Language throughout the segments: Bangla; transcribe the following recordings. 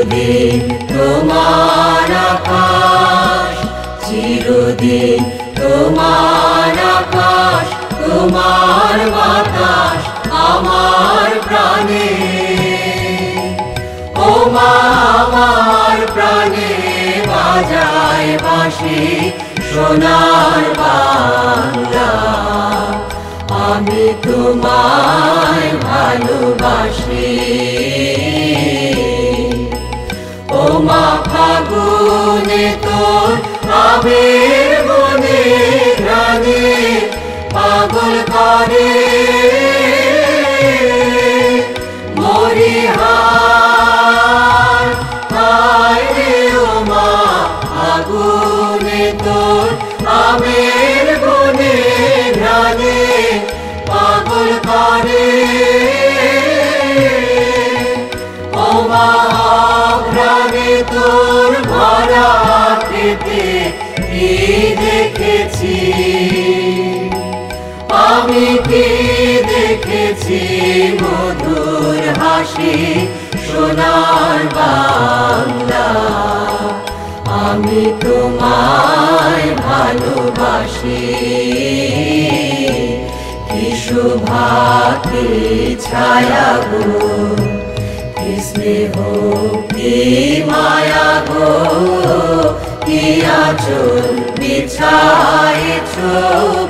চিরদিন তোমার আকাশ, চিরদিন তোমার আকাশ, তোমার বাতাস আমার প্রাণে। ও মা আমার প্রাণে বাজায় বাঁশি সোনার বাংলা, আমি তোমায় ভালোবাসি। ও মা ফাগুনে তোর আবির বনে ঘ্রাণে পাগল করে মরি হায় হায় রে। ও মা ফাগুনে তোর আবির বনে ঘ্রাণে পাগল করে। ও মা ঘ্রাণে তোর ভরা খেতে কি দেখেছি, আমি কি দেখেছি মধুর হাসি সোনার বাংলা, আমি তোমায় ভালোবাসি। কি শোভা কি ছায়া গো, কি স্নেহ কি মায়া গো, কি আঁচল বিছায়েছ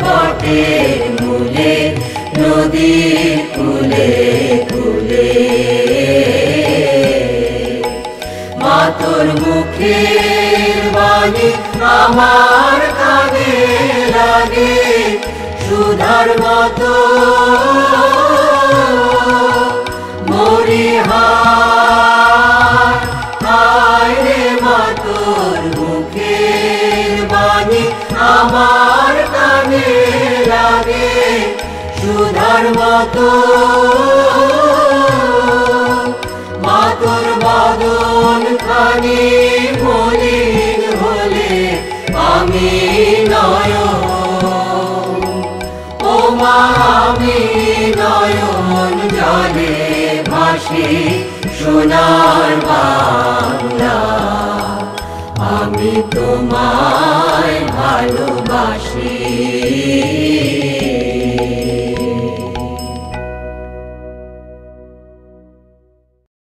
বটের মূলে নদীর কূলে কূলে। মা তোর মুখের বাণী আমার কানে লাগে সুধার মতো, মরি হায় হায় রে। মা তোর মুখের বাণী আমার কানে লাগে সুধার মতো, মা তোর বদন খানি মলিন হলে আমি নয়ন। ও মা আমি নয়ন জলে ভাসি সোনার বাংলা, আমি তোমায় ভালোবাসি।